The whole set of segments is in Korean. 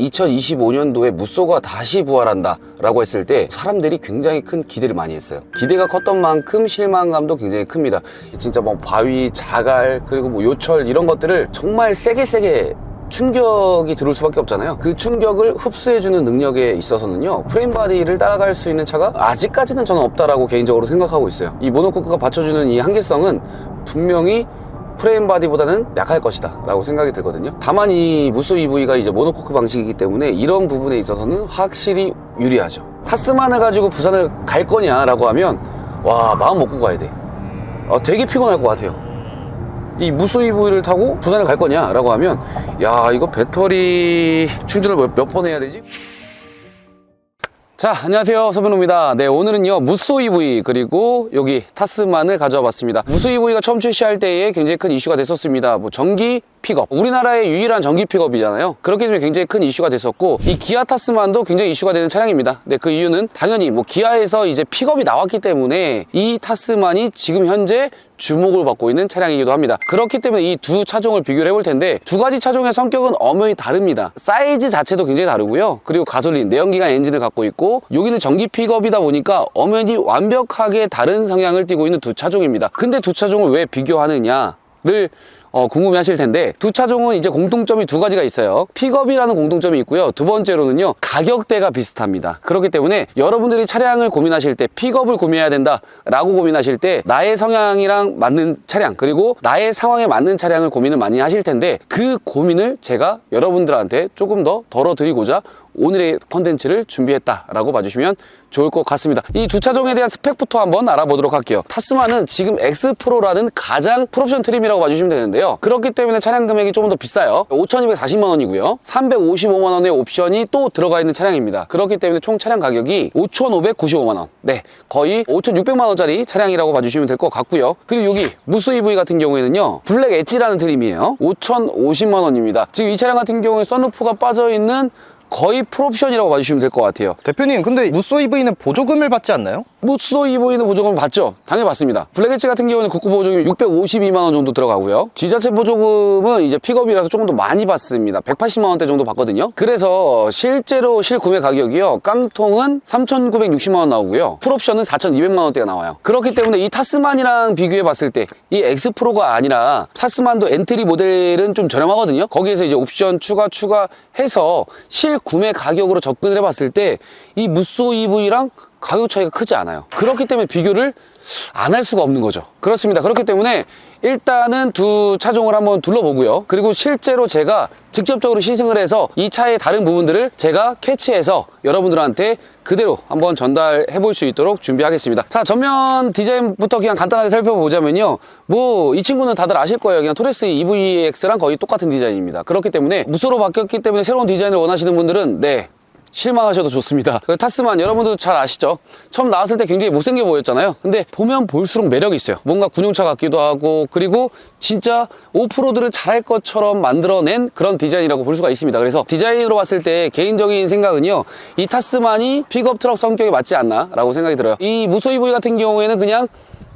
2025년도에 무쏘가 다시 부활한다 라고 했을 때 사람들이 굉장히 큰 기대를 많이 했어요. 기대가 컸던 만큼 실망감도 굉장히 큽니다. 진짜 뭐 바위, 자갈, 그리고 뭐 요철 이런 것들을 정말 세게 충격이 들어올 수밖에 없잖아요. 그 충격을 흡수해주는 능력에 있어서는요, 프레임바디를 따라갈 수 있는 차가 아직까지는 저는 없다라고 개인적으로 생각하고 있어요. 이 모노코크가 받쳐주는 이 한계성은 분명히 프레임바디보다는 약할 것이다 라고 생각이 들거든요. 다만 이 무쏘 EV가 이제 모노코크 방식이기 때문에 이런 부분에 있어서는 확실히 유리하죠. 타스만을 가지고 부산을 갈 거냐 라고 하면 와, 마음 먹고 가야 돼. 되게 피곤할 것 같아요. 이 무쏘 EV를 타고 부산을 갈 거냐 라고 하면 야, 이거 배터리 충전을 몇 번 해야 되지? 자, 안녕하세요, 서변호입니다. 네, 오늘은요 무쏘 EV 그리고 여기 타스만을 가져와 봤습니다. 무쏘 EV가 처음 출시할 때에 굉장히 큰 이슈가 됐었습니다. 뭐 전기 픽업, 우리나라의 유일한 전기 픽업이잖아요. 그렇기 때문에 굉장히 큰 이슈가 됐었고, 이 기아 타스만도 굉장히 이슈가 되는 차량입니다. 네, 그 이유는 당연히 뭐 기아에서 이제 픽업이 나왔기 때문에 이 타스만이 지금 현재 주목을 받고 있는 차량이기도 합니다. 그렇기 때문에 이 두 차종을 비교를 해볼 텐데, 두 가지 차종의 성격은 엄연히 다릅니다. 사이즈 자체도 굉장히 다르고요, 그리고 가솔린, 내연기관 엔진을 갖고 있고, 여기는 전기 픽업이다 보니까 엄연히 완벽하게 다른 성향을 띠고 있는 두 차종입니다. 근데 두 차종을 왜 비교하느냐를 궁금해 하실 텐데, 두 차종은 이제 공통점이 두 가지가 있어요. 픽업이라는 공통점이 있고요, 두 번째로는요 가격대가 비슷합니다. 그렇기 때문에 여러분들이 차량을 고민하실 때, 픽업을 구매해야 된다 라고 고민하실 때 나의 성향이랑 맞는 차량, 그리고 나의 상황에 맞는 차량을 고민을 많이 하실 텐데, 그 고민을 제가 여러분들한테 조금 더 덜어드리고자 오늘의 컨텐츠를 준비했다라고 봐주시면 좋을 것 같습니다. 이 두 차종에 대한 스펙부터 한번 알아보도록 할게요. 타스만은 지금 X프로라는 가장 풀옵션 트림이라고 봐주시면 되는데요, 그렇기 때문에 차량 금액이 조금 더 비싸요. 5,240만 원이고요 355만 원의 옵션이 또 들어가 있는 차량입니다. 그렇기 때문에 총 차량 가격이 5,595만 원, 네, 거의 5,600만 원짜리 차량이라고 봐주시면 될 것 같고요. 그리고 여기 무쏘 EV 같은 경우에는요 블랙 엣지라는 트림이에요. 5,050만 원입니다. 지금 이 차량 같은 경우에 썬루프가 빠져있는 거의 풀옵션이라고 봐주시면 될 것 같아요. 대표님, 근데 무쏘 EV는 보조금을 받지 않나요? 무쏘 EV는 보조금을 받죠. 당연히 받습니다. 블랙 엣지 같은 경우는 국고 보조금이 652만 원 정도 들어가고요, 지자체 보조금은 이제 픽업이라서 조금 더 많이 받습니다. 180만 원대 정도 받거든요. 그래서 실제로 실구매 가격이요, 깡통은 3,960만 원 나오고요, 풀옵션은 4,200만 원대가 나와요. 그렇기 때문에 이 타스만이랑 비교해 봤을 때 이 X프로가 아니라, 타스만도 엔트리 모델은 좀 저렴하거든요. 거기에서 이제 옵션 추가해서 실구매 가격으로 접근을 해봤을 때 이 무쏘 EV랑 가격 차이가 크지 않아요. 그렇기 때문에 비교를 안 할 수가 없는 거죠. 그렇습니다. 그렇기 때문에 일단은 두 차종을 한번 둘러보고요, 그리고 실제로 제가 직접적으로 시승을 해서 이 차의 다른 부분들을 제가 캐치해서 여러분들한테 그대로 한번 전달해 볼 수 있도록 준비하겠습니다. 자, 전면 디자인부터 그냥 간단하게 살펴보자면요, 뭐 이 친구는 다들 아실 거예요. 그냥 토레스 EVX랑 거의 똑같은 디자인입니다. 그렇기 때문에 무쏘로 바뀌었기 때문에 새로운 디자인을 원하시는 분들은 네, 실망하셔도 좋습니다. 타스만 여러분들도 잘 아시죠? 처음 나왔을 때 굉장히 못생겨 보였잖아요. 근데 보면 볼수록 매력이 있어요. 뭔가 군용차 같기도 하고, 그리고 진짜 오프로드를 잘할 것처럼 만들어낸 그런 디자인이라고 볼 수가 있습니다. 그래서 디자인으로 봤을 때 개인적인 생각은요, 이 타스만이 픽업 트럭 성격에 맞지 않나 라고 생각이 들어요. 이 무쏘 EV 같은 경우에는 그냥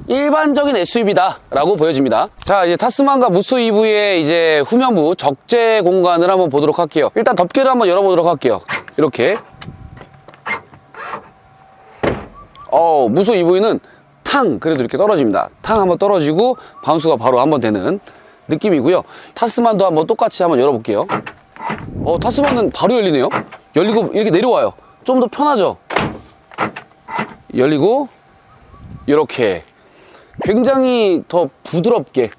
일반적인 SUV다 라고 보여집니다. 자, 이제 타스만과 무쏘 EV의 이제 후면부 적재 공간을 한번 보도록 할게요. 일단 덮개를 한번 열어보도록 할게요. 이렇게. 무쏘 EV는 탕 그래도 이렇게 떨어집니다. 탕 한번 떨어지고 바운스가 바로 한번 되는 느낌이고요. 타스만도 한번 똑같이 한번 열어볼게요. 타스만은 바로 열리네요. 열리고 이렇게 내려와요. 좀 더 편하죠? 열리고 이렇게 굉장히 더 부드럽게,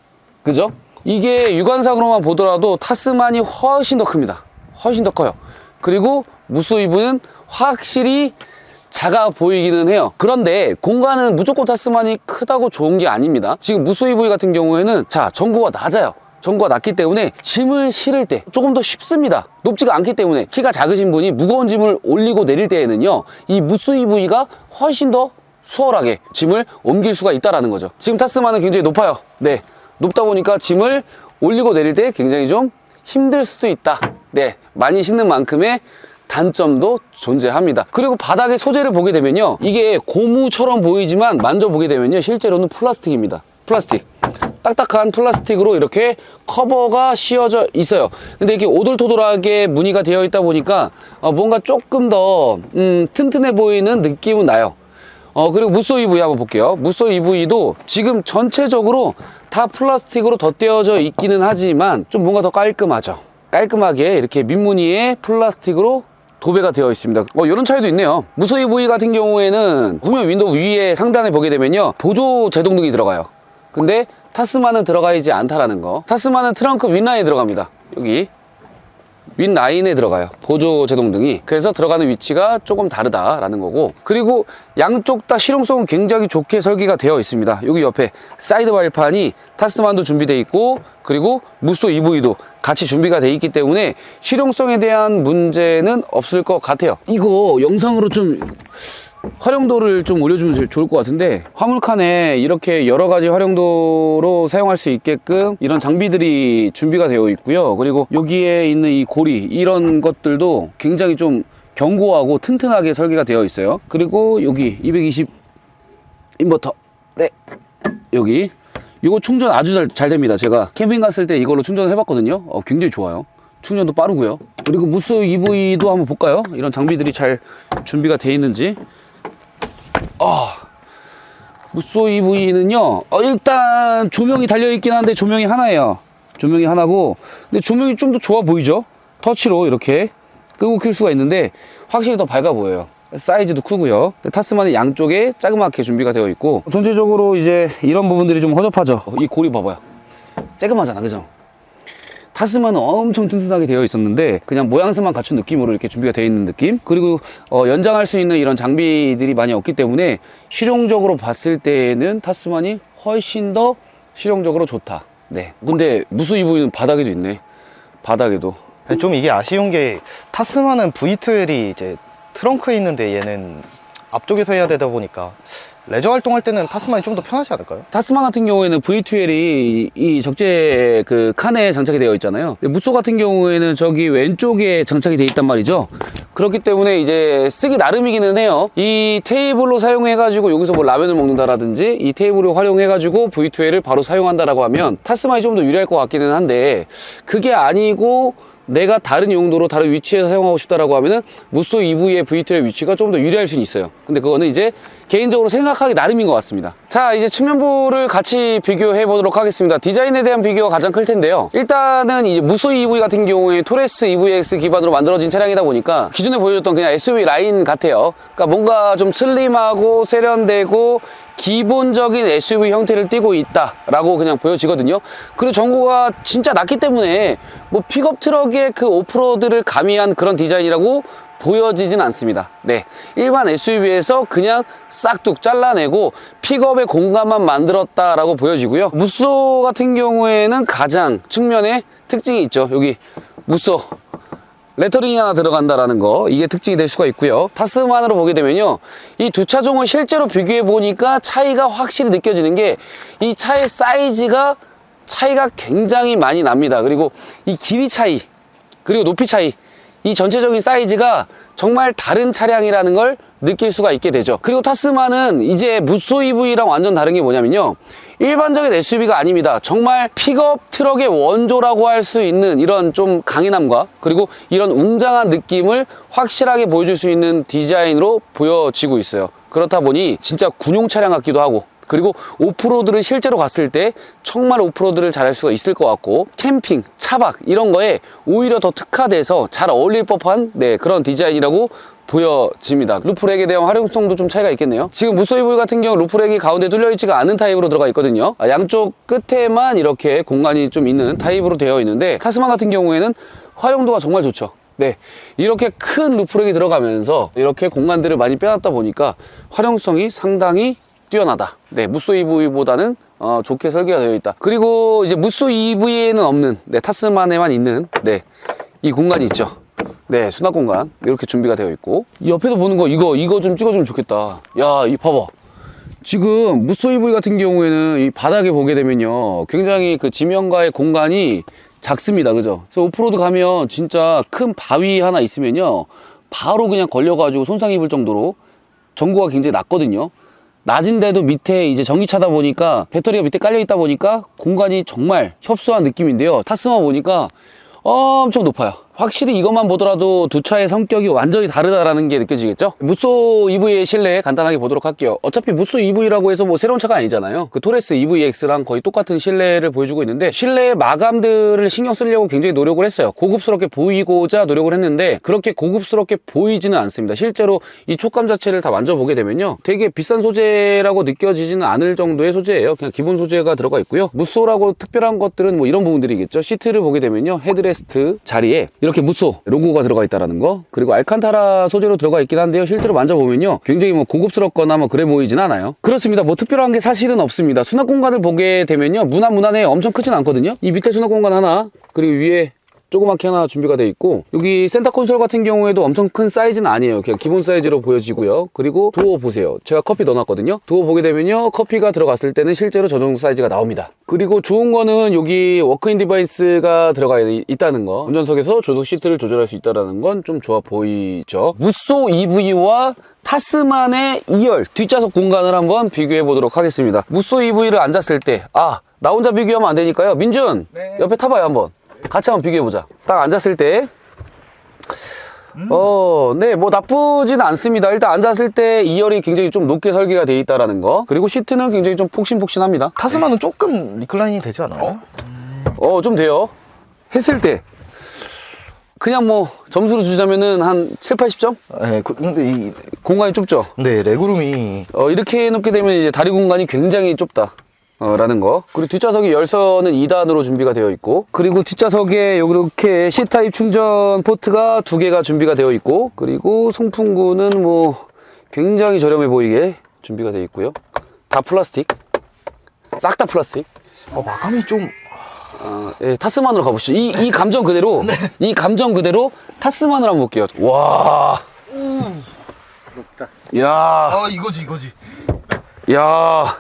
그죠? 이게 육안상으로만 보더라도 타스만이 훨씬 더 큽니다. 훨씬 더 커요. 그리고 무쏘 EV는 확실히 작아 보이기는 해요. 그런데 공간은 무조건 타스만이 크다고 좋은 게 아닙니다. 지금 무쏘 EV 같은 경우에는 자, 전고가 낮아요. 전고가 낮기 때문에 짐을 실을 때 조금 더 쉽습니다. 높지가 않기 때문에 키가 작으신 분이 무거운 짐을 올리고 내릴 때에는요, 이 무쏘 EV가 훨씬 더 수월하게 짐을 옮길 수가 있다는 거죠. 지금 타스만은 굉장히 높아요. 네, 높다 보니까 짐을 올리고 내릴 때 굉장히 좀 힘들 수도 있다. 네, 많이 싣는 만큼의 단점도 존재합니다. 그리고 바닥의 소재를 보게 되면요, 이게 고무처럼 보이지만 만져보게 되면요 실제로는 플라스틱입니다. 플라스틱. 딱딱한 플라스틱으로 이렇게 커버가 씌워져 있어요. 근데 이렇게 오돌토돌하게 무늬가 되어 있다 보니까 뭔가 조금 더 튼튼해 보이는 느낌은 나요. 그리고 무쏘 EV 한번 볼게요. 무쏘 EV도 지금 전체적으로 다 플라스틱으로 덧대어져 있기는 하지만 좀 뭔가 더 깔끔하죠. 깔끔하게 이렇게 밑무늬에 플라스틱으로 도배가 되어 있습니다. 이런 차이도 있네요. 무쏘 EV 같은 경우에는 후면 윈도우 위에 상단에 보게 되면요, 보조 제동등이 들어가요. 근데 타스만은 들어가 있지 않다라는 거. 타스만은 트렁크 윗라인에 들어갑니다. 여기 윗라인에 들어가요, 보조 제동등이. 그래서 들어가는 위치가 조금 다르다라는 거고, 그리고 양쪽 다 실용성은 굉장히 좋게 설계가 되어 있습니다. 여기 옆에 사이드 발판이 타스만도 준비되어 있고, 그리고 무쏘 EV도 같이 준비가 되어 있기 때문에 실용성에 대한 문제는 없을 것 같아요. 이거 영상으로 좀 활용도를 좀 올려주면 제일 좋을 것 같은데, 화물칸에 이렇게 여러 가지 활용도로 사용할 수 있게끔 이런 장비들이 준비가 되어 있고요. 그리고 여기에 있는 이 고리, 이런 것들도 굉장히 좀 견고하고 튼튼하게 설계가 되어 있어요. 그리고 여기 220 인버터, 네, 여기 이거 충전 아주 잘 됩니다. 제가 캠핑 갔을 때 이걸로 충전을 해봤거든요. 굉장히 좋아요. 충전도 빠르고요. 그리고 무쏘 EV도 한번 볼까요? 이런 장비들이 잘 준비가 되어 있는지. 무쏘 EV는요, 일단 조명이 달려있긴 한데 조명이 하나예요. 조명이 하나고, 근데 조명이 좀 더 좋아 보이죠? 터치로 이렇게 끄고 킬 수가 있는데 확실히 더 밝아 보여요. 사이즈도 크고요. 타스만은 양쪽에 자그맣게 준비가 되어 있고, 전체적으로 이제 이런 부분들이 좀 허접하죠. 이 고리 봐봐요. 쬐끔하잖아, 그죠? 타스만은 엄청 튼튼하게 되어 있었는데 그냥 모양새만 갖춘 느낌으로 이렇게 준비가 되어 있는 느낌. 그리고 연장할 수 있는 이런 장비들이 많이 없기 때문에 실용적으로 봤을 때는 타스만이 훨씬 더 실용적으로 좋다. 네. 근데 무쏘 EV는 바닥에도 있네. 바닥에도. 좀 이게 아쉬운 게, 타스만은 V2L이 이제 트렁크에 있는데 얘는 앞쪽에서 해야 되다 보니까 레저 활동할 때는 타스만이 좀 더 편하지 않을까요? 타스만 같은 경우에는 V2L이 이 적재 그 칸에 장착이 되어 있잖아요. 근데 무쏘 같은 경우에는 저기 왼쪽에 장착이 되어 있단 말이죠. 그렇기 때문에 이제 쓰기 나름이기는 해요. 이 테이블로 사용해가지고 여기서 뭐 라면을 먹는다라든지 이 테이블을 활용해가지고 V2L을 바로 사용한다라고 하면 타스만이 좀 더 유리할 것 같기는 한데, 그게 아니고 내가 다른 용도로 다른 위치에서 사용하고 싶다라고 하면은 무쏘 EV의 V2L 위치가 좀 더 유리할 수는 있어요. 근데 그거는 이제 개인적으로 생각하기 나름인 것 같습니다. 자, 이제 측면부를 같이 비교해 보도록 하겠습니다. 디자인에 대한 비교가 가장 클 텐데요. 일단은 이제 무쏘 EV 같은 경우에 토레스 EVX 기반으로 만들어진 차량이다 보니까 기존에 보여줬던 그냥 SUV 라인 같아요. 그러니까 뭔가 좀 슬림하고 세련되고 기본적인 SUV 형태를 띠고 있다라고 그냥 보여지거든요. 그리고 전고가 진짜 낮기 때문에 뭐 픽업 트럭의 그 오프로드를 가미한 그런 디자인이라고 보여지진 않습니다. 네, 일반 SUV에서 그냥 싹둑 잘라내고 픽업의 공간만 만들었다라고 보여지고요. 무쏘 같은 경우에는 가장 측면에 특징이 있죠. 여기 무쏘 레터링이 하나 들어간다라는 거, 이게 특징이 될 수가 있고요. 타스만으로 보게 되면요, 이 두 차종을 실제로 비교해 보니까 차이가 확실히 느껴지는 게, 이 차의 사이즈가 차이가 굉장히 많이 납니다. 그리고 이 길이 차이, 그리고 높이 차이, 이 전체적인 사이즈가 정말 다른 차량이라는 걸 느낄 수가 있게 되죠. 그리고 타스만은 이제 무쏘 EV랑 완전 다른 게 뭐냐면요, 일반적인 SUV가 아닙니다. 정말 픽업 트럭의 원조라고 할 수 있는 이런 좀 강인함과 그리고 이런 웅장한 느낌을 확실하게 보여줄 수 있는 디자인으로 보여지고 있어요. 그렇다 보니 진짜 군용 차량 같기도 하고, 그리고 오프로드를 실제로 갔을 때 정말 오프로드를 잘할 수가 있을 것 같고, 캠핑, 차박 이런 거에 오히려 더 특화돼서 잘 어울릴 법한 그런 디자인이라고 보여집니다. 루프렉에 대한 활용성도 좀 차이가 있겠네요. 지금 무쏘 EV 같은 경우 루프렉이 가운데 뚫려있지가 않은 타입으로 들어가 있거든요. 양쪽 끝에만 이렇게 공간이 좀 있는 타입으로 되어 있는데, 타스만 같은 경우에는 활용도가 정말 좋죠. 네, 이렇게 큰 루프렉이 들어가면서 이렇게 공간들을 많이 빼놨다 보니까 활용성이 상당히 뛰어나다. 네, 무쏘 EV보다는 좋게 설계가 되어 있다. 그리고 이제 무쏘 EV에는 없는, 타스만에만 있는 이 공간이 있죠. 네, 수납 공간 이렇게 준비가 되어 있고, 이 옆에도 보는 거 이거 좀 찍어주면 좋겠다. 야, 이 봐봐. 지금 무쏘 EV 같은 경우에는 이 바닥에 보게 되면요, 굉장히 그 지면과의 공간이 작습니다. 그죠? 그래서 오프로드 가면 진짜 큰 바위 하나 있으면요, 바로 그냥 걸려가지고 손상 입을 정도로 전고가 굉장히 낮거든요. 낮은데도 밑에 이제 전기차다 보니까 배터리가 밑에 깔려 있다 보니까 공간이 정말 협소한 느낌인데요. 타스마 보니까 엄청 높아요. 확실히 이것만 보더라도 두 차의 성격이 완전히 다르다라는 게 느껴지겠죠? 무쏘 EV의 실내 간단하게 보도록 할게요. 어차피 무쏘 EV라고 해서 뭐 새로운 차가 아니잖아요. 그 토레스 EVX랑 거의 똑같은 실내를 보여주고 있는데 실내 마감들을 신경 쓰려고 굉장히 노력을 했어요. 고급스럽게 보이고자 노력을 했는데 그렇게 고급스럽게 보이지는 않습니다. 실제로 이 촉감 자체를 다 만져보게 되면요. 되게 비싼 소재라고 느껴지지는 않을 정도의 소재예요. 그냥 기본 소재가 들어가 있고요. 무쏘라고 특별한 것들은 뭐 이런 부분들이겠죠. 시트를 보게 되면요. 헤드레스트 자리에 이렇게 무쏘 로고가 들어가 있다는 거, 그리고 알칸타라 소재로 들어가 있긴 한데요. 실제로 만져보면요. 굉장히 뭐 고급스럽거나 뭐 그래 보이진 않아요. 그렇습니다. 뭐 특별한 게 사실은 없습니다. 수납 공간을 보게 되면요. 무난무난해요. 엄청 크진 않거든요. 이 밑에 수납 공간 하나, 그리고 위에 조그맣게 하나 준비가 되어 있고, 여기 센터 콘솔 같은 경우에도 엄청 큰 사이즈는 아니에요. 그냥 기본 사이즈로 보여지고요. 그리고 도어 보세요. 제가 커피 넣어놨거든요. 도어 보게 되면요. 커피가 들어갔을 때는 실제로 저 정도 사이즈가 나옵니다. 그리고 좋은 거는 여기 워크인 디바이스가 들어가 있다는 거. 운전석에서 조석 시트를 조절할 수 있다는 건 좀 좋아 보이죠. 무쏘 EV와 타스만의 2열 뒷좌석 공간을 한번 비교해 보도록 하겠습니다. 무쏘 EV를 앉았을 때, 나 혼자 비교하면 안 되니까요. 민준, 네. 옆에 타봐요 한번. 같이 한번 비교해보자. 딱 앉았을 때, 네, 뭐 나쁘진 않습니다. 일단 앉았을 때 2열이 굉장히 좀 높게 설계가 되어 있다는 거. 그리고 시트는 굉장히 좀 폭신폭신합니다. 타스마는 조금 리클라인이 되지 않아요? 좀 돼요. 했을 때. 그냥 뭐 점수로 주자면은 한 7, 80점? 네, 근데 공간이 좁죠? 네, 레그룸이 이렇게 해놓게 되면 이제 다리 공간이 굉장히 좁다. 라는 거. 그리고 뒷좌석이 열선은 2단으로 준비가 되어 있고, 그리고 뒷좌석에 이렇게 C타입 충전 포트가 2개가 준비가 되어 있고, 그리고 송풍구는 뭐 굉장히 저렴해 보이게 준비가 되어 있고요. 다 플라스틱, 싹 다 플라스틱. 마감이 좀 예, 타스만으로 가보시죠. 이 감정 그대로, 이 감정 그대로 타스만으로 한번 볼게요. 와, 높다. 야, 이거지. 야.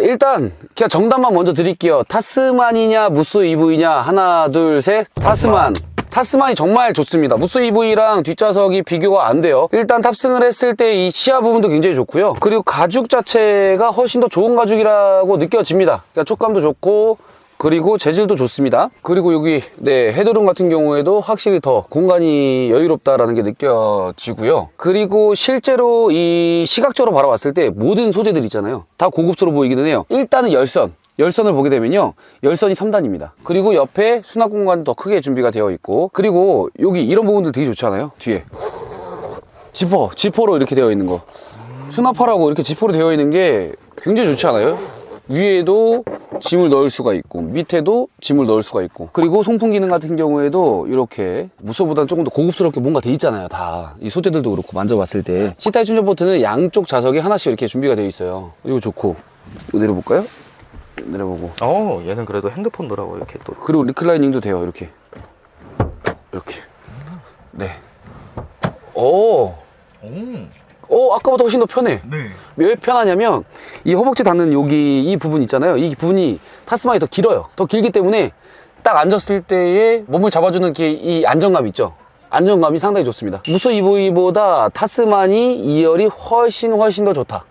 일단 그냥 정답만 먼저 드릴게요. 타스만이냐 무쏘 EV냐, 하나 둘 셋. 타스만이 정말 좋습니다. 무쏘 EV랑 뒷좌석이 비교가 안 돼요. 일단 탑승을 했을 때 이 시야 부분도 굉장히 좋고요. 그리고 가죽 자체가 훨씬 더 좋은 가죽이라고 느껴집니다. 그러니까 촉감도 좋고, 그리고 재질도 좋습니다. 그리고 여기 헤드룸 같은 경우에도 확실히 더 공간이 여유롭다라는 게 느껴지고요. 그리고 실제로 이 시각적으로 바라봤을 때 모든 소재들 있잖아요. 다 고급스러워 보이기는 해요. 일단은 열선을 보게 되면요. 열선이 3단입니다. 그리고 옆에 수납 공간도 더 크게 준비가 되어 있고, 그리고 여기 이런 부분들 되게 좋지 않아요? 뒤에 지퍼로 이렇게 되어 있는 거. 수납하라고 이렇게 지퍼로 되어 있는 게 굉장히 좋지 않아요? 위에도 짐을 넣을 수가 있고 밑에도 짐을 넣을 수가 있고, 그리고 송풍 기능 같은 경우에도 이렇게 무쏘보다는 조금 더 고급스럽게 뭔가 돼 있잖아요. 다 이 소재들도 그렇고 만져봤을 때 C타입 충전 포트는 양쪽 좌석에 하나씩 이렇게 준비가 되어 있어요. 이거 좋고, 이거 내려볼까요? 내려보고, 얘는 그래도 핸드폰 넣으라고 이렇게 또. 그리고 리클라이닝도 돼요. 이렇게 네. 아까보다 훨씬 더 편해. 네. 왜 편하냐면 이 허벅지 닿는 여기 이 부분 있잖아요. 이 부분이 타스만이 더 길어요. 더 길기 때문에 딱 앉았을 때에 몸을 잡아주는 이 안정감 있죠. 안정감이 상당히 좋습니다. 무쏘 EV보다 타스만이 2열이 훨씬 더 좋다.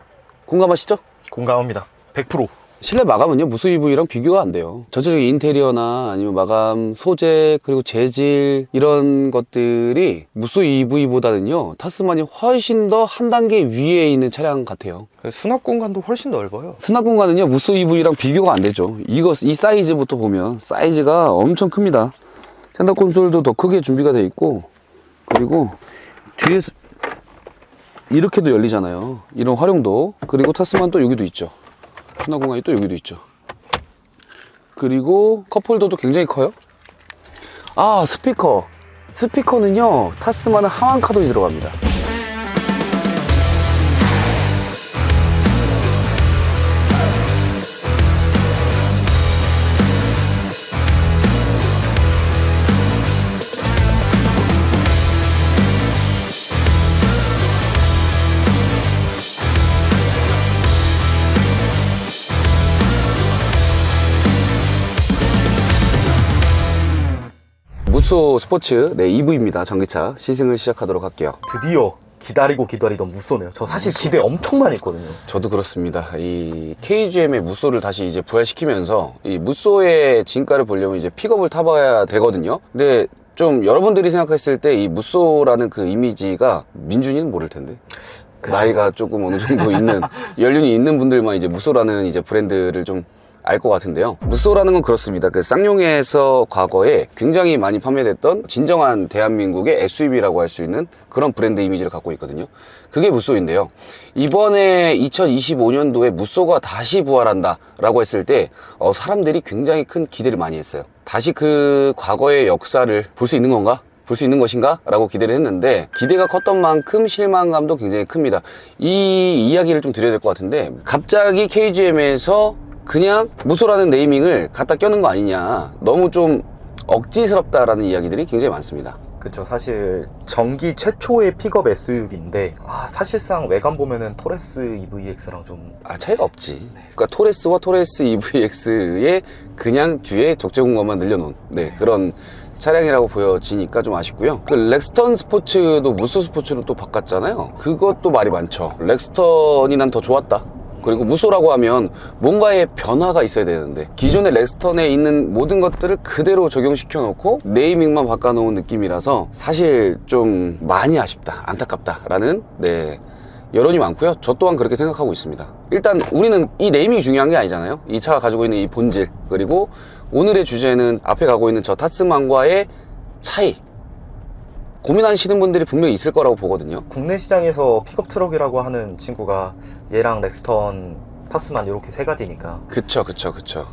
공감하시죠? 공감합니다. 100%. 실내 마감은요 무쏘 EV랑 비교가 안 돼요. 전체적인 인테리어나 아니면 마감 소재, 그리고 재질, 이런 것들이 무쏘 EV보다는요 타스만이 훨씬 더 한 단계 위에 있는 차량 같아요. 수납 공간도 훨씬 넓어요. 수납 공간은요 무쏘 EV랑 비교가 안 되죠. 이 사이즈부터 보면 사이즈가 엄청 큽니다. 센터 콘솔도 더 크게 준비가 되어 있고, 그리고 뒤에서 이렇게도 열리잖아요. 이런 활용도. 그리고 타스만 또 여기도 있죠. 수납 공간이 또 여기도 있죠. 그리고 컵홀더도 굉장히 커요. 스피커는요 타스만은 하완 카돈이 들어갑니다. 무쏘 스포츠 EV입니다. 전기차 시승을 시작하도록 할게요. 드디어 기다리던 무쏘네요. 저 사실 기대 엄청 많이 했거든요. 저도 그렇습니다. 이 KGM의 무쏘를 다시 이제 부활시키면서 이 무쏘의 진가를 보려면 이제 픽업을 타봐야 되거든요. 근데 좀 여러분들이 생각했을 때 이 무쏘라는 그 이미지가 민준이는 모를 텐데. 그쵸. 나이가 조금 어느 정도 있는 연륜이 있는 분들만 이제 무쏘라는 이제 브랜드를 좀 알 것 같은데요. 무쏘라는 건 그렇습니다. 그 쌍용에서 과거에 굉장히 많이 판매됐던 진정한 대한민국의 SUV라고 할 수 있는 그런 브랜드 이미지를 갖고 있거든요. 그게 무쏘인데요. 이번에 2025년도에 무쏘가 다시 부활한다 라고 했을 때 사람들이 굉장히 큰 기대를 많이 했어요. 다시 그 과거의 역사를 볼 수 있는 건가? 볼 수 있는 것인가? 라고 기대를 했는데 기대가 컸던 만큼 실망감도 굉장히 큽니다. 이 이야기를 좀 드려야 될 것 같은데 갑자기 KGM에서 그냥 무쏘라는 네이밍을 갖다 껴는 거 아니냐, 너무 좀 억지스럽다라는 이야기들이 굉장히 많습니다. 그쵸. 사실 전기 최초의 픽업 SUV인데 사실상 외관 보면은 토레스 EVX랑 좀 차이가 없지. 그러니까 토레스와 토레스 EVX의 그냥 뒤에 적재 공간만 늘려놓은 그런 차량이라고 보여지니까 좀 아쉽고요. 그 렉스턴 스포츠도 무쏘 스포츠로 또 바꿨잖아요. 그것도 말이 많죠. 렉스턴이 난 더 좋았다. 그리고 무쏘라고 하면 뭔가의 변화가 있어야 되는데 기존의 렉스턴에 있는 모든 것들을 그대로 적용시켜 놓고 네이밍만 바꿔놓은 느낌이라서 사실 좀 많이 아쉽다, 안타깝다 라는 여론이 많고요. 저 또한 그렇게 생각하고 있습니다. 일단 우리는 이 네이밍이 중요한 게 아니잖아요. 이 차가 가지고 있는 이 본질, 그리고 오늘의 주제는 앞에 가고 있는 저 타스만과의 차이, 고민하시는 분들이 분명히 있을 거라고 보거든요. 국내 시장에서 픽업 트럭이라고 하는 친구가 얘랑 렉스턴, 타스만 이렇게 세 가지니까 그쵸.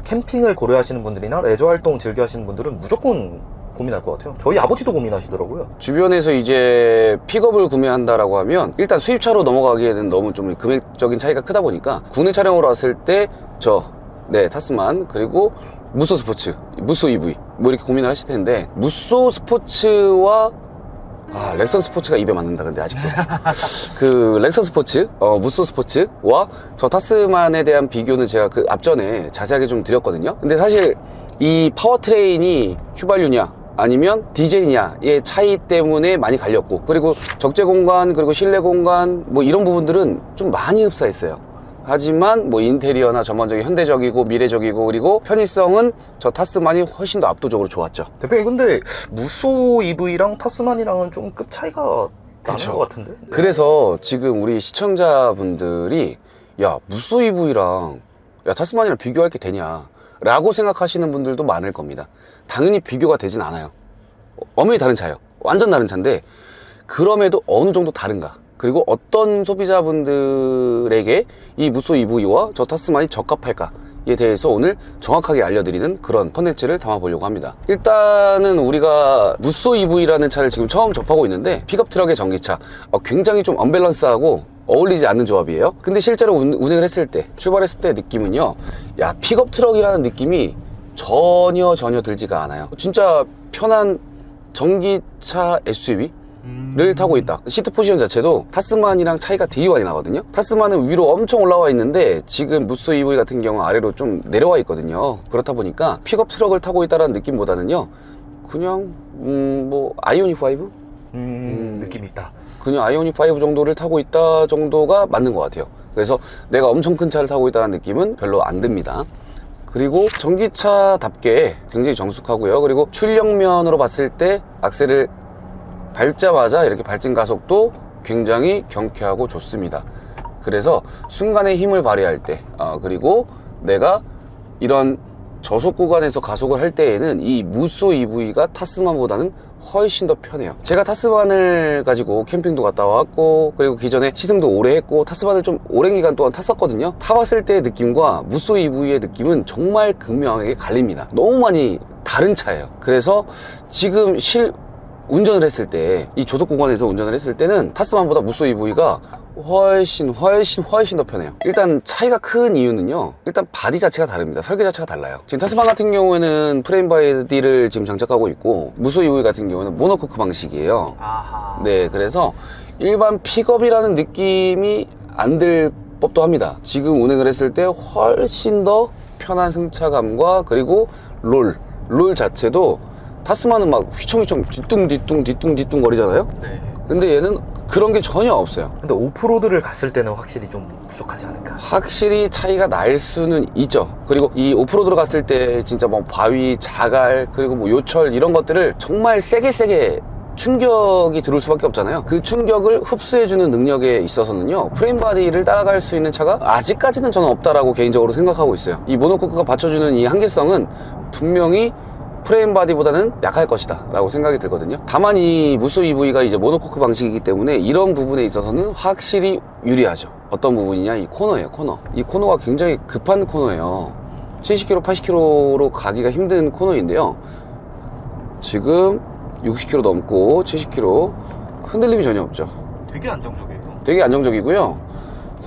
캠핑을 고려하시는 분들이나 레저 활동 즐겨 하시는 분들은 무조건 고민할 것 같아요. 저희 아버지도 고민하시더라고요. 주변에서 이제 픽업을 구매한다라고 하면 일단 수입차로 넘어가기에는 너무 좀 금액적인 차이가 크다 보니까 국내 차량으로 왔을 때 타스만, 그리고 무쏘 스포츠, 무쏘 EV 뭐 이렇게 고민을 하실 텐데, 무쏘 스포츠와 렉선 스포츠가 입에 맞는다. 근데 아직도 그 렉선 스포츠, 무쏘 스포츠와 저 타스만에 대한 비교는 제가 그 앞전에 자세하게 좀 드렸거든요. 근데 사실 이 파워트레인이 휘발유냐 아니면 디젤이냐의 차이 때문에 많이 갈렸고, 그리고 적재 공간, 그리고 실내 공간 뭐 이런 부분들은 좀 많이 흡사했어요. 하지만 뭐 인테리어나 전반적인 현대적이고 미래적이고 그리고 편의성은 저 타스만이 훨씬 더 압도적으로 좋았죠. 대표님, 근데 무쏘 EV랑 타스만이랑은 좀 급 차이가 나는 것 같은데? 그래서 지금 우리 시청자분들이 무쏘 EV랑 타스만이랑 비교할 게 되냐 라고 생각하시는 분들도 많을 겁니다. 당연히 비교가 되진 않아요. 엄연히 다른 차예요. 완전 다른 차인데 그럼에도 어느 정도 다른가, 그리고 어떤 소비자분들에게 이 무쏘 EV와 저 타스만이 적합할까에 대해서 오늘 정확하게 알려드리는 그런 컨텐츠를 담아보려고 합니다. 일단은 우리가 무쏘 EV라는 차를 지금 처음 접하고 있는데 픽업 트럭의 전기차, 굉장히 좀 언밸런스하고 어울리지 않는 조합이에요. 근데 실제로 운행을 했을 때, 출발했을 때 느낌은요, 픽업 트럭이라는 느낌이 전혀 들지가 않아요. 진짜 편한 전기차 SUV를 타고 있다. 시트 포지션 자체도 타스만이랑 차이가 되게 많이 나거든요. 타스만은 위로 엄청 올라와 있는데 지금 무쏘 EV 같은 경우는 아래로 좀 내려와 있거든요. 그렇다 보니까 픽업 트럭을 타고 있다는 느낌보다는요, 그냥 뭐 아이오닉 5? 느낌이 있다. 그냥 아이오닉 5 정도를 타고 있다 정도가 맞는 것 같아요. 그래서 내가 엄청 큰 차를 타고 있다는 느낌은 별로 안 듭니다. 그리고 전기차답게 굉장히 정숙하고요. 그리고 출력면으로 봤을 때 악셀을 밟자마자 이렇게 발진 가속도 굉장히 경쾌하고 좋습니다. 그래서 순간의 힘을 발휘할 때, 그리고 내가 이런 저속 구간에서 가속을 할 때에는 이 무쏘 EV가 타스만보다는 훨씬 더 편해요. 제가 타스만을 가지고 캠핑도 갔다 왔고, 그리고 기존에 시승도 오래 했고, 타스만을 좀 오랜 기간 동안 탔었거든요. 타봤을 때의 느낌과 무쏘 EV의 느낌은 정말 극명하게 갈립니다. 너무 많이 다른 차예요. 그래서 지금 운전을 했을 때, 이 조속 구간에서 운전을 했을 때는 타스만보다 무쏘 EV가 훨씬 더 편해요. 일단 차이가 큰 이유는요, 일단 바디 자체가 다릅니다. 설계 자체가 달라요. 지금 타스만 같은 경우에는 프레임 바디를 지금 장착하고 있고, 무쏘 EV 같은 경우는 모노코크 방식이에요. 아하. 그래서 일반 픽업이라는 느낌이 안 들 법도 합니다. 지금 운행을 했을 때 훨씬 더 편한 승차감과, 그리고 롤 자체도 타스만은 막 휘청휘청 뒤뚱 거리잖아요. 네. 근데 얘는 그런 게 전혀 없어요. 근데 오프로드를 갔을 때는 확실히 좀 부족하지 않을까? 확실히 차이가 날 수는 있죠. 그리고 이 오프로드로 갔을 때 진짜 뭐 바위, 자갈, 그리고 뭐 요철 이런 것들을 정말 세게 충격이 들어올 수밖에 없잖아요. 그 충격을 흡수해주는 능력에 있어서는요, 프레임바디를 따라갈 수 있는 차가 아직까지는 저는 없다라고 개인적으로 생각하고 있어요. 이 모노코크가 받쳐주는 이 한계성은 분명히 프레임바디보다는 약할 것이다 라고 생각이 들거든요. 다만 이 무쏘 EV가 이제 모노코크 방식이기 때문에 이런 부분에 있어서는 확실히 유리하죠. 어떤 부분이냐, 이 코너예요. 코너. 이 코너가 굉장히 급한 코너예요. 70km, 80km로 가기가 힘든 코너인데요, 지금 60km 넘고 70km 흔들림이 전혀 없죠. 되게 안정적이에요. 되게 안정적이고요.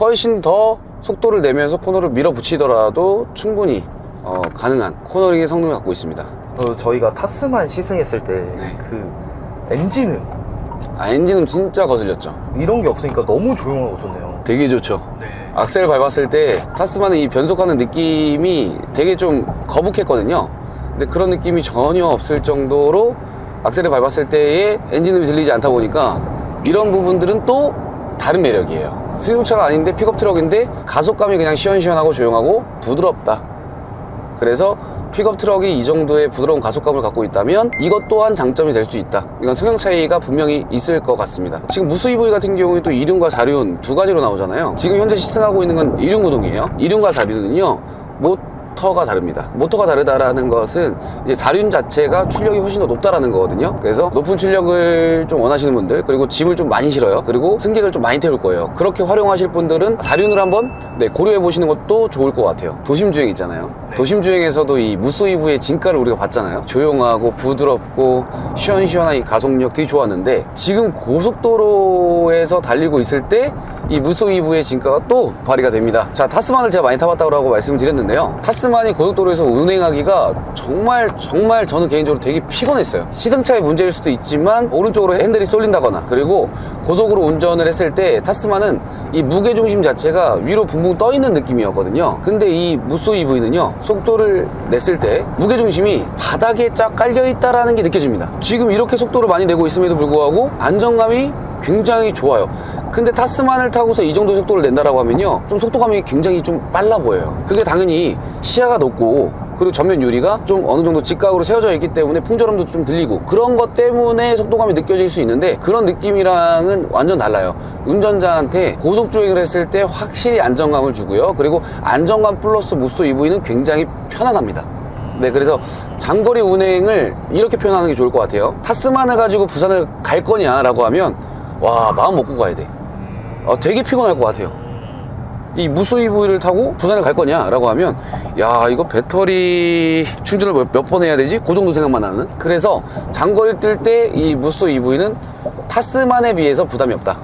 훨씬 더 속도를 내면서 코너를 밀어붙이더라도 충분히 가능한 코너링의 성능을 갖고 있습니다. 저희가 타스만 시승했을 때 그 엔진음 엔진은 진짜 거슬렸죠. 이런 게 없으니까 너무 조용하고 좋네요. 되게 좋죠. 네. 악셀 밟았을 때 타스만은 이 변속하는 느낌이 되게 좀 거북했거든요. 근데 그런 느낌이 전혀 없을 정도로 악셀을 밟았을 때의 엔진음이 들리지 않다 보니까 이런 부분들은 또 다른 매력이에요. 승용차가 아닌데 픽업 트럭인데 가속감이 그냥 시원시원하고 조용하고 부드럽다. 그래서 픽업 트럭이 이 정도의 부드러운 가속감을 갖고 있다면 이것 또한 장점이 될 수 있다. 이건 성향 차이가 분명히 있을 것 같습니다. 지금 무쏘 EV 같은 경우에 또 2륜과 4륜 두 가지로 나오잖아요. 지금 현재 시승하고 있는 건 2륜 구동이에요. 2륜과 4륜은요 모터가 다릅니다. 모터가 다르다라는 것은 이제 4륜 자체가 출력이 훨씬 더 높다라는 거거든요. 그래서 높은 출력을 좀 원하시는 분들, 그리고 짐을 좀 많이 실어요. 그리고 승객을 좀 많이 태울 거예요. 그렇게 활용하실 분들은 4륜을 한번 고려해 보시는 것도 좋을 것 같아요. 도심 주행 있잖아요. 도심 주행에서도 이 무쏘 EV의 진가를 우리가 봤잖아요. 조용하고 부드럽고 시원시원한 이 가속력 되게 좋았는데, 지금 고속도로에서 달리고 있을 때 이 무쏘 EV의 진가가 또 발휘가 됩니다. 자, 타스만을 제가 많이 타봤다고 말씀드렸는데요, 타스만이 고속도로에서 운행하기가 정말 저는 개인적으로 되게 피곤했어요. 시승차의 문제일 수도 있지만 오른쪽으로 핸들이 쏠린다거나, 그리고 고속으로 운전을 했을 때 타스만은 이 무게중심 자체가 위로 붕붕 떠 있는 느낌이었거든요. 근데 이 무쏘 EV는요 속도를 냈을 때 무게중심이 바닥에 쫙 깔려있다라는 게 느껴집니다. 지금 이렇게 속도를 많이 내고 있음에도 불구하고 안정감이 굉장히 좋아요. 근데 타스만을 타고서 이 정도 속도를 낸다라고 하면요 좀 속도감이 굉장히 좀 빨라 보여요. 그게 당연히 시야가 높고, 그리고 전면 유리가 좀 어느 정도 직각으로 세워져 있기 때문에 풍절음도 좀 들리고, 그런 것 때문에 속도감이 느껴질 수 있는데, 그런 느낌이랑은 완전 달라요. 운전자한테 고속주행을 했을 때 확실히 안정감을 주고요. 그리고 안정감 플러스 무쏘 EV는 굉장히 편안합니다. 네, 그래서 장거리 운행을 이렇게 표현하는 게 좋을 것 같아요. 타스만을 가지고 부산을 갈 거냐라고 하면 와, 마음 먹고 가야 돼. 되게 피곤할 것 같아요. 이 무쏘 EV를 타고 부산을 갈 거냐라고 하면, 야, 이거 배터리 충전을 몇 번 해야 되지? 그 정도 생각만 나는. 그래서 장거리 뛸 때 이 무쏘 EV는 타스만에 비해서 부담이 없다.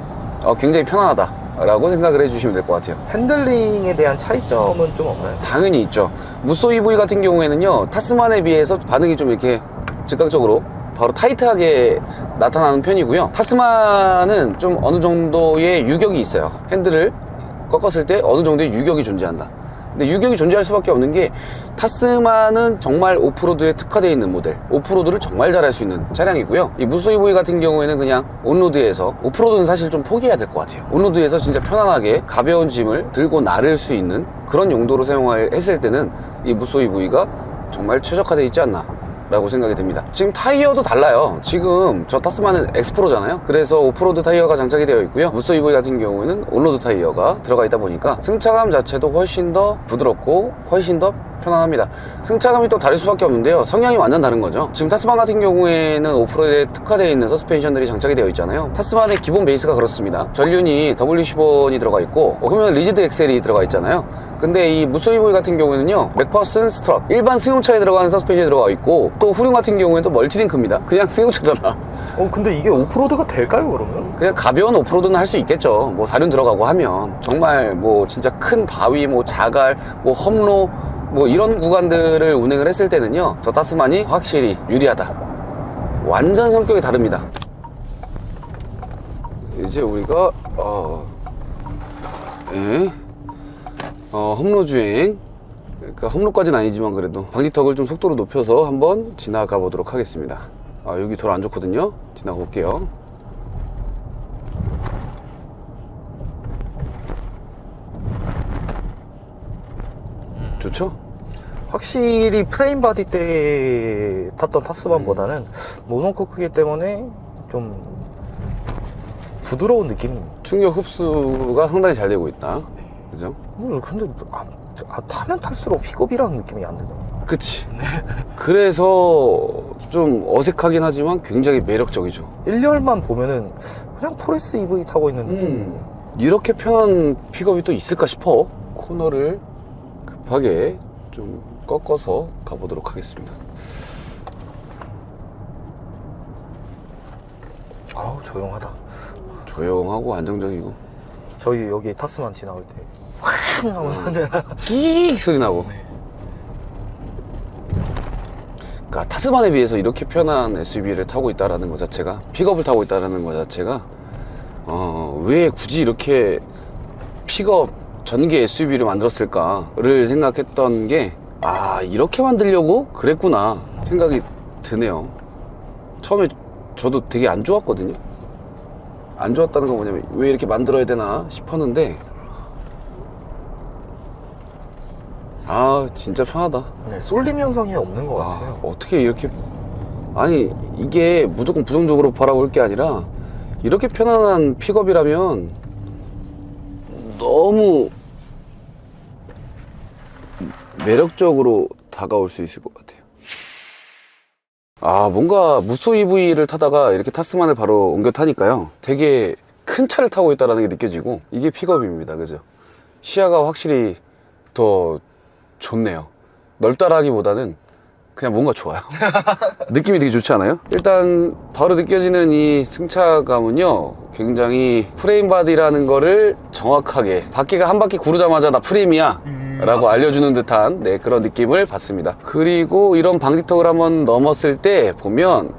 굉장히 편안하다 라고 생각을 해주시면 될 것 같아요. 핸들링에 대한 차이점은 좀 없나요? 당연히 있죠. 무쏘 EV 같은 경우에는요 타스만에 비해서 반응이 좀 이렇게 즉각적으로 바로 타이트하게 나타나는 편이고요. 타스만은 좀 어느 정도의 유격이 있어요. 핸들을 꺾었을 때 어느 정도의 유격이 존재한다. 근데 유격이 존재할 수밖에 없는 게, 타스만은 정말 오프로드에 특화되어 있는 모델, 오프로드를 정말 잘할 수 있는 차량이고요. 이 무쏘 EV 같은 경우에는 그냥 온로드에서, 오프로드는 사실 좀 포기해야 될 것 같아요. 온로드에서 진짜 편안하게 가벼운 짐을 들고 나를 수 있는 그런 용도로 사용했을 때는 이 무쏘 EV가 정말 최적화되어 있지 않나 라고 생각이 됩니다. 지금 타이어도 달라요. 지금 저 타스만은 엑스프로잖아요. 그래서 오프로드 타이어가 장착이 되어 있고요. 무쏘 EV 같은 경우에는 온로드 타이어가 들어가 있다 보니까 승차감 자체도 훨씬 더 부드럽고 훨씬 더 편안합니다. 승차감이 또 다를 수밖에 없는데요, 성향이 완전 다른 거죠. 지금 타스만 같은 경우에는 오프로드에 특화되어 있는 서스펜션들이 장착이 되어 있잖아요. 타스만의 기본 베이스가 그렇습니다. 전륜이 W10원이 들어가 있고, 그러면 리지드 엑셀이 들어가 있잖아요. 근데 이 무쏘 EV 같은 경우에는요 맥퍼슨 스트럿, 일반 승용차에 들어가는 서스펜션이 들어가 있고, 또 후륜 같은 경우에는 또 멀티링크입니다. 그냥 승용차잖아. 근데 이게 오프로드가 될까요, 그러면? 그냥 가벼운 오프로드는 할 수 있겠죠. 뭐 4륜 들어가고 하면 정말 뭐 진짜 큰 바위, 뭐 자갈, 뭐 험로, 뭐 이런 구간들을 운행을 했을 때는요 저 타스만이 확실히 유리하다. 완전 성격이 다릅니다. 이제 우리가 험로 주행, 그러니까 험로까지는 아니지만 그래도 방지턱을 좀 속도를 높여서 한번 지나가 보도록 하겠습니다. 여기 돌 안 좋거든요. 지나가 볼게요. 좋죠. 확실히 프레임 바디 때 탔던 타스만보다는 모노코크이기 때문에 좀 부드러운 느낌입니다. 충격 흡수가 상당히 잘 되고 있다. 그죠? 근데 타면 탈수록 픽업이라는 느낌이 안 드네요. 그치. 그래서 좀 어색하긴 하지만 굉장히 매력적이죠. 1열만 보면은 그냥 토레스 EV 타고 있는 느낌. 이렇게 편한 픽업이 또 있을까 싶어. 코너를 급하게 좀 꺾어서 가보도록 하겠습니다. 아우, 조용하다. 조용하고 안정적이고 저희 여기 타스만 지나올 때 확 하면서 끼익 소리 나고. 그러니까 타스만에 비해서 이렇게 편한 SUV를 타고 있다는 것 자체가, 픽업을 타고 있다는 것 자체가 왜 굳이 이렇게 픽업 전기 SUV를 만들었을까를 생각했던 게, 이렇게 만들려고 그랬구나 생각이 드네요. 처음에 저도 되게 안 좋았거든요. 안 좋았다는 건 뭐냐면 왜 이렇게 만들어야 되나 싶었는데, 진짜 편하다. 네, 쏠림 현상이 없는 것 같아요. 어떻게 이렇게, 아니 이게 무조건 부정적으로 바라볼 게 아니라 이렇게 편안한 픽업이라면 너무 매력적으로 다가올 수 있을 것 같아요. 뭔가 무쏘 EV를 타다가 이렇게 타스만을 바로 옮겨 타니까요, 되게 큰 차를 타고 있다는 게 느껴지고, 이게 픽업입니다. 그죠? 시야가 확실히 더 좋네요. 넓다라기보다는 그냥 뭔가 좋아요. 느낌이 되게 좋지 않아요? 일단 바로 느껴지는 이 승차감은요, 굉장히 프레임 바디라는 거를 정확하게, 바퀴가 한 바퀴 구르자마자 나 프레임이야 라고 알려주는 듯한 그런 느낌을 받습니다. 그리고 이런 방지턱을 한번 넘었을 때 보면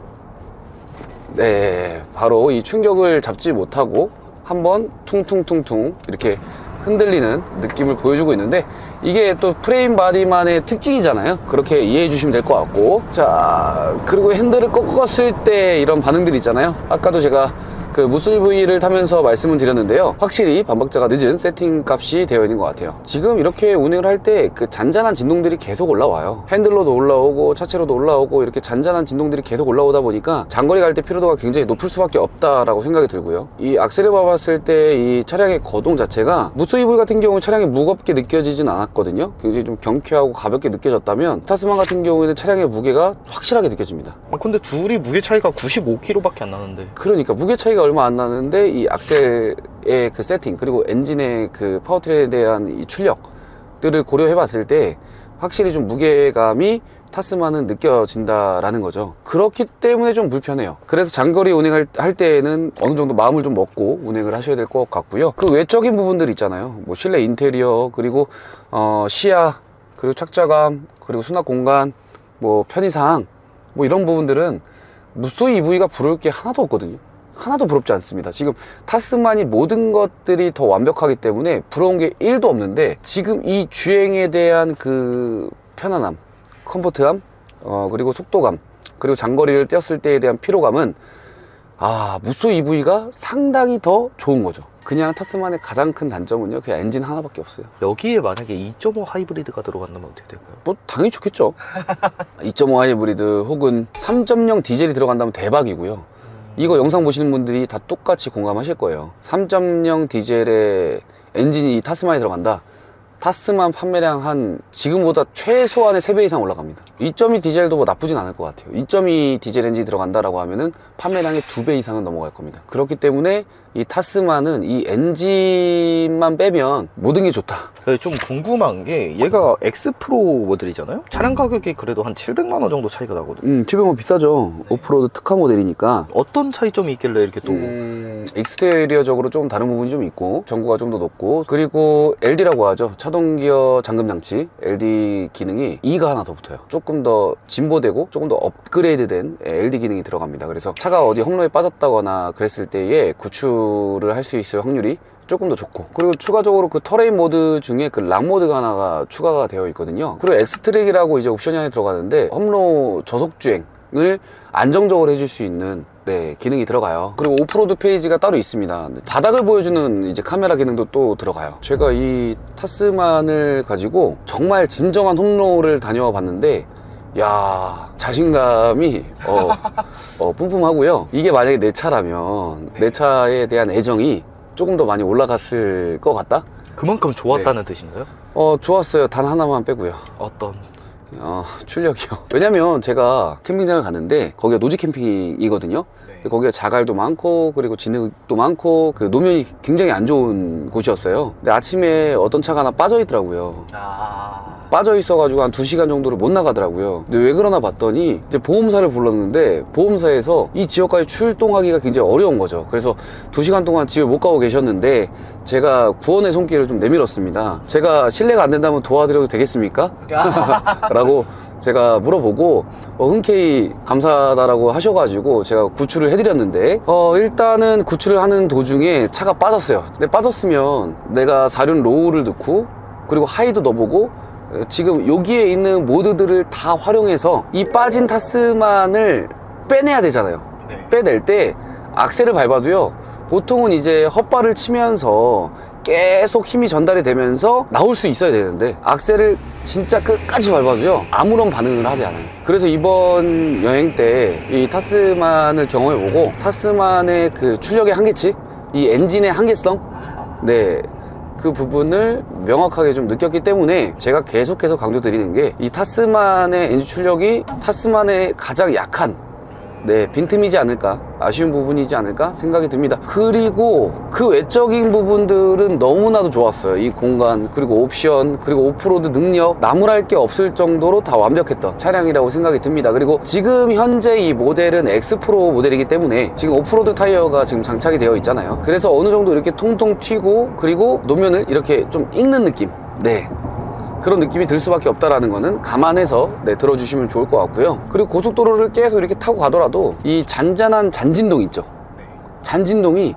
바로 이 충격을 잡지 못하고 한번 퉁퉁퉁퉁 이렇게 흔들리는 느낌을 보여주고 있는데, 이게 또 프레임 바디만의 특징이잖아요. 그렇게 이해해 주시면 될 것 같고, 자, 그리고 핸들을 꺾었을 때 이런 반응들이 있잖아요. 아까도 제가 그 무쏘 EV를 타면서 말씀을 드렸는데요, 확실히 반박자가 늦은 세팅 값이 되어 있는 것 같아요. 지금 이렇게 운행을 할 때 그 잔잔한 진동들이 계속 올라와요. 핸들로도 올라오고 차체로도 올라오고, 이렇게 잔잔한 진동들이 계속 올라오다 보니까 장거리 갈 때 피로도가 굉장히 높을 수밖에 없다라고 생각이 들고요. 이 악셀을 밟았을 때 이 차량의 거동 자체가, 무쏘 EV 같은 경우는 차량이 무겁게 느껴지진 않았거든요. 굉장히 좀 경쾌하고 가볍게 느껴졌다면, 타스만 같은 경우에는 차량의 무게가 확실하게 느껴집니다. 근데 둘이 무게 차이가 95kg밖에 안 나는데. 그러니까 무게 차이가 얼마 안 나는데, 이 악셀의 그 세팅, 그리고 엔진의 그 파워트레인에 대한 이 출력들을 고려해 봤을 때 확실히 좀 무게감이 타스만은 느껴진다라는 거죠. 그렇기 때문에 좀 불편해요. 그래서 장거리 운행할 때에는 어느 정도 마음을 좀 먹고 운행을 하셔야 될 것 같고요. 그 외적인 부분들 있잖아요. 뭐 실내 인테리어, 그리고 시야, 그리고 착자감, 그리고 수납 공간, 뭐 편의사항, 뭐 이런 부분들은 무쏘 EV가 부러울 게 하나도 없거든요. 하나도 부럽지 않습니다. 지금 타스만이 모든 것들이 더 완벽하기 때문에 부러운 게 1도 없는데, 지금 이 주행에 대한 그 편안함, 컴포트함, 그리고 속도감, 그리고 장거리를 뛰었을 때에 대한 피로감은 무쏘 EV가 상당히 더 좋은 거죠. 그냥 타스만의 가장 큰 단점은요, 그냥 엔진 하나밖에 없어요. 여기에 만약에 2.5 하이브리드가 들어간다면 어떻게 될까요? 뭐 당연히 좋겠죠. 2.5 하이브리드 혹은 3.0 디젤이 들어간다면 대박이고요. 이거 영상 보시는 분들이 다 똑같이 공감하실 거예요. 3.0 디젤의 엔진이 타스만에 들어간다. 타스만 판매량 한 지금보다 최소한의 3배 이상 올라갑니다. 2.2 디젤도 뭐 나쁘진 않을 것 같아요. 2.2 디젤 엔진이 들어간다라고 하면은 판매량의 2배 이상은 넘어갈 겁니다. 그렇기 때문에 이 타스만은 이 엔진만 빼면 모든 게 좋다. 좀 궁금한 게, 얘가 X 프로 모델이잖아요? 차량 가격이 그래도 한 700만 원 정도 차이가 나거든요. 700만 비싸죠. 오프로드 특화 모델이니까. 어떤 차이점이 있길래 이렇게 또 익스테리어적으로 좀 다른 부분이 좀 있고, 전구가 좀 더 높고, 그리고 LD라고 하죠. 차동 기어 잠금 장치 LD 기능이 2가 하나 더 붙어요. 조금 더 진보되고 조금 더 업그레이드된 LD 기능이 들어갑니다. 그래서 차가 어디 험로에 빠졌다거나 그랬을 때에 구출을 할 수 있을 확률이 조금 더 좋고, 그리고 추가적으로 그 터레인 모드 중에 그 락 모드가 하나가 추가가 되어 있거든요. 그리고 엑스트랙이라고 이제 옵션이 하나 들어가는데, 험로 저속 주행, 안정적으로 해줄 수 있는 네, 기능이 들어가요. 그리고 오프로드 페이지가 따로 있습니다. 바닥을 보여주는 이제 카메라 기능도 또 들어가요. 제가 이 타스만을 가지고 정말 진정한 홈로를 다녀와 봤는데 야, 자신감이 뿜뿜하고요. 이게 만약에 내 차라면 내 차에 대한 애정이 조금 더 많이 올라갔을 것 같다? 그만큼 좋았다는 뜻인가요? 좋았어요. 단 하나만 빼고요. 어떤? 출력이요. 왜냐면 제가 캠핑장을 갔는데 거기가 노지 캠핑이거든요. 근데 거기가 자갈도 많고 그리고 진흙도 많고 그 노면이 굉장히 안 좋은 곳이었어요. 근데 아침에 어떤 차가 하나 빠져 있더라고요. 빠져 있어가지고 한 2시간 정도를 못 나가더라고요. 근데 왜 그러나 봤더니 이제 보험사를 불렀는데 보험사에서 이 지역까지 출동하기가 굉장히 어려운 거죠. 그래서 2시간 동안 집에 못 가고 계셨는데 제가 구원의 손길을 좀 내밀었습니다. 제가 실례가 안 된다면 도와드려도 되겠습니까? 라고 제가 물어보고 흔쾌히 감사하다라고 하셔가지고 제가 구출을 해드렸는데 일단은 구출을 하는 도중에 차가 빠졌어요. 근데 빠졌으면 내가 사륜 로우를 넣고 그리고 하이도 넣어보고 지금 여기에 있는 모드들을 다 활용해서 이 빠진 타스만을 빼내야 되잖아요. 빼낼 때 악셀을 밟아도요 보통은 이제 헛발을 치면서 계속 힘이 전달이 되면서 나올 수 있어야 되는데 악셀을 진짜 끝까지 밟아도요 아무런 반응을 하지 않아요. 그래서 이번 여행 때 이 타스만을 경험해보고 타스만의 그 출력의 한계치, 이 엔진의 한계성, 네, 그 부분을 명확하게 좀 느꼈기 때문에 제가 계속해서 강조드리는 게 이 타스만의 엔진 출력이 타스만의 가장 약한 네, 빈틈이지 않을까, 아쉬운 부분이지 않을까 생각이 듭니다. 그리고 그 외적인 부분들은 너무나도 좋았어요. 이 공간, 그리고 옵션, 그리고 오프로드 능력, 나무랄 게 없을 정도로 다 완벽했던 차량이라고 생각이 듭니다. 그리고 지금 현재 이 모델은 X프로 모델이기 때문에 지금 오프로드 타이어가 지금 장착이 되어 있잖아요. 그래서 어느 정도 이렇게 통통 튀고 그리고 노면을 이렇게 좀 읽는 느낌, 네, 그런 느낌이 들 수밖에 없다라는 거는 감안해서 네, 들어주시면 좋을 것 같고요. 그리고 고속도로를 계속 이렇게 타고 가더라도 이 잔잔한 잔진동 있죠. 잔진동이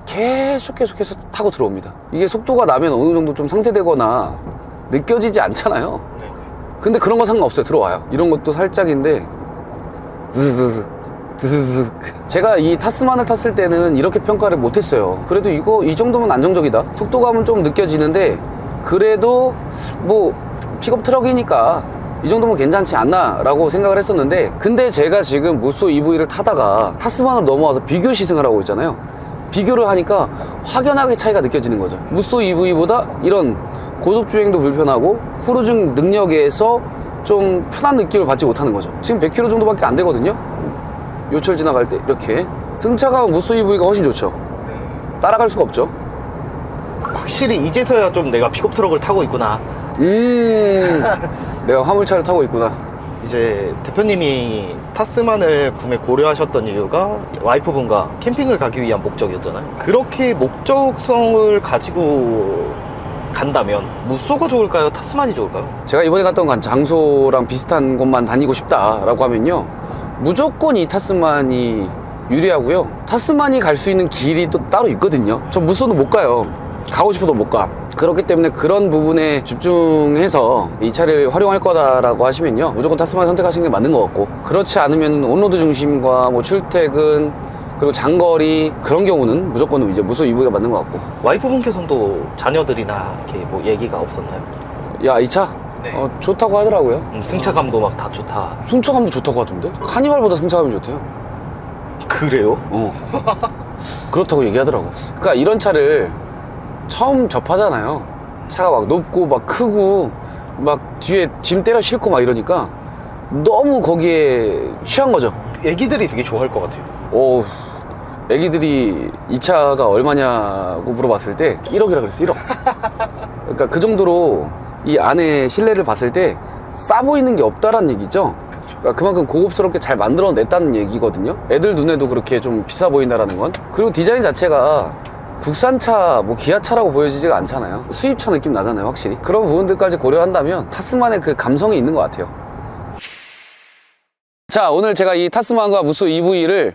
계속해서 타고 들어옵니다. 이게 속도가 나면 어느 정도 좀 상쇄되거나 느껴지지 않잖아요. 근데 그런 거 상관없어요. 들어와요. 이런 것도 살짝인데 드스드스. 제가 이 타스만을 탔을 때는 이렇게 평가를 못했어요. 그래도 이 정도면 안정적이다. 속도감은 좀 느껴지는데 그래도 뭐 픽업 트럭이니까 이 정도면 괜찮지 않나 라고 생각을 했었는데, 근데 제가 지금 무쏘 EV를 타다가 타스만으로 넘어와서 비교 시승을 하고 있잖아요. 비교를 하니까 확연하게 차이가 느껴지는 거죠. 무쏘 EV보다 이런 고속주행도 불편하고 크루징 능력에서 좀 편한 느낌을 받지 못하는 거죠. 지금 100km 정도밖에 안 되거든요. 요철 지나갈 때 이렇게 승차감은 무쏘 EV가 훨씬 좋죠. 따라갈 수가 없죠. 확실히 이제서야 좀 내가 픽업 트럭을 타고 있구나. 내가 화물차를 타고 있구나. 이제 대표님이 타스만을 구매 고려하셨던 이유가 와이프분과 캠핑을 가기 위한 목적이었잖아요. 그렇게 목적성을 가지고 간다면 무쏘가 좋을까요? 타스만이 좋을까요? 제가 이번에 갔던 장소랑 비슷한 곳만 다니고 싶다라고 하면요, 무조건 이 타스만이 유리하고요. 타스만이 갈 수 있는 길이 또 따로 있거든요. 저 무쏘는 못 가요. 가고 싶어도 못 가. 그렇기 때문에 그런 부분에 집중해서 이 차를 활용할 거다라고 하시면요, 무조건 타스만 선택하시는 게 맞는 것 같고, 그렇지 않으면 온로드 중심과 뭐 출퇴근 그리고 장거리 그런 경우는 무조건 이제 무쏘 EV가 맞는 것 같고. 와이프분께서는 또 자녀들이나 이렇게 뭐 얘기가 없었나요? 야, 이 차? 네. 좋다고 하더라고요. 승차감도 막 다 좋다. 승차감도 좋다고 하던데? 카니발보다 승차감이 좋대요. 그래요? 그렇다고 얘기하더라고. 그러니까 이런 차를 처음 접하잖아요. 차가 막 높고 막 크고 막 뒤에 짐 때려 싣고 막 이러니까 너무 거기에 취한 거죠. 애기들이 되게 좋아할 것 같아요. 애기들이 이 차가 얼마냐고 물어봤을 때 1억이라 그랬어. 1억. 그러니까 그 정도로 이 안에 실내를 봤을 때 싸 보이는 게 없다라는 얘기죠. 그러니까 그만큼 고급스럽게 잘 만들어냈다는 얘기거든요. 애들 눈에도 그렇게 좀 비싸 보인다라는 건. 그리고 디자인 자체가 국산차, 뭐 기아차라고 보여지지가 않잖아요. 수입차 느낌 나잖아요, 확실히. 그런 부분들까지 고려한다면 타스만의 그 감성이 있는 것 같아요. 자, 오늘 제가 이 타스만과 무쏘 EV를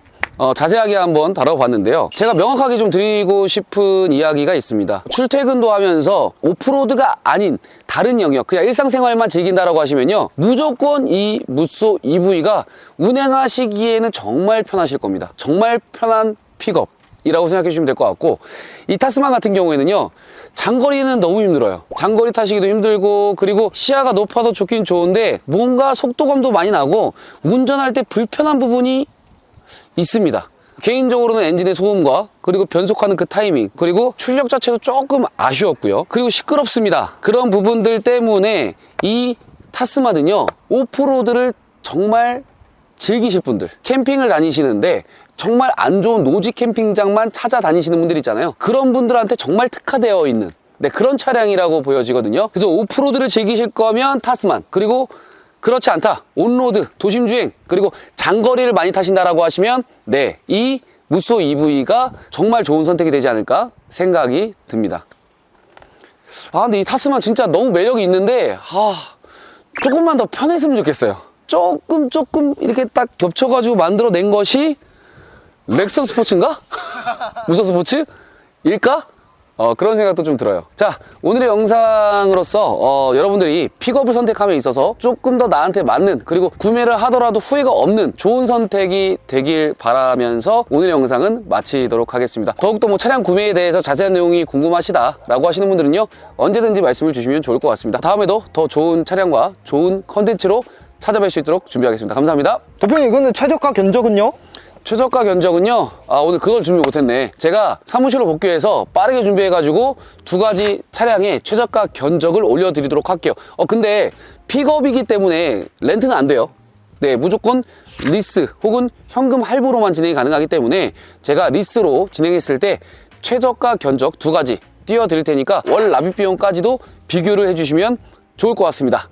자세하게 한번 다뤄봤는데요. 제가 명확하게 좀 드리고 싶은 이야기가 있습니다. 출퇴근도 하면서 오프로드가 아닌 다른 영역, 그냥 일상생활만 즐긴다라고 하시면요, 무조건 이 무쏘 EV가 운행하시기에는 정말 편하실 겁니다. 정말 편한 픽업이라고 생각해 주시면 될 것 같고, 이 타스만 같은 경우에는요, 장거리는 너무 힘들어요. 장거리 타시기도 힘들고, 그리고 시야가 높아서 좋긴 좋은데 뭔가 속도감도 많이 나고 운전할 때 불편한 부분이 있습니다. 개인적으로는 엔진의 소음과 그리고 변속하는 그 타이밍, 그리고 출력 자체도 조금 아쉬웠고요. 그리고 시끄럽습니다. 그런 부분들 때문에 이 타스만은요, 오프로드를 정말 즐기실 분들, 캠핑을 다니시는데 정말 안 좋은 노지 캠핑장만 찾아다니시는 분들 있잖아요. 그런 분들한테 정말 특화되어 있는, 네, 그런 차량이라고 보여지거든요. 그래서 오프로드를 즐기실 거면 타스만, 그리고 그렇지 않다, 온로드, 도심주행, 그리고 장거리를 많이 타신다라고 하시면 네, 이 무쏘 EV가 정말 좋은 선택이 되지 않을까 생각이 듭니다. 근데 이 타스만 진짜 너무 매력이 있는데 조금만 더 편했으면 좋겠어요. 조금 이렇게 딱 겹쳐가지고 만들어낸 것이 렉선 스포츠인가? 무쏘 스포츠일까? 그런 생각도 좀 들어요. 자, 오늘의 영상으로서 여러분들이 픽업을 선택함에 있어서 조금 더 나한테 맞는, 그리고 구매를 하더라도 후회가 없는 좋은 선택이 되길 바라면서 오늘의 영상은 마치도록 하겠습니다. 더욱더 뭐 차량 구매에 대해서 자세한 내용이 궁금하시다 라고 하시는 분들은요, 언제든지 말씀을 주시면 좋을 것 같습니다. 다음에도 더 좋은 차량과 좋은 컨텐츠로 찾아뵐 수 있도록 준비하겠습니다. 감사합니다. 대표님, 이거는 최저가 견적은요? 최저가 견적은요, 오늘 그걸 준비 못했네. 제가 사무실로 복귀해서 빠르게 준비해가지고 두 가지 차량의 최저가 견적을 올려드리도록 할게요. 근데 픽업이기 때문에 렌트는 안 돼요. 네, 무조건 리스 혹은 현금 할부로만 진행이 가능하기 때문에 제가 리스로 진행했을 때 최저가 견적 두 가지 띄워드릴 테니까 월 납입 비용까지도 비교를 해주시면 좋을 것 같습니다.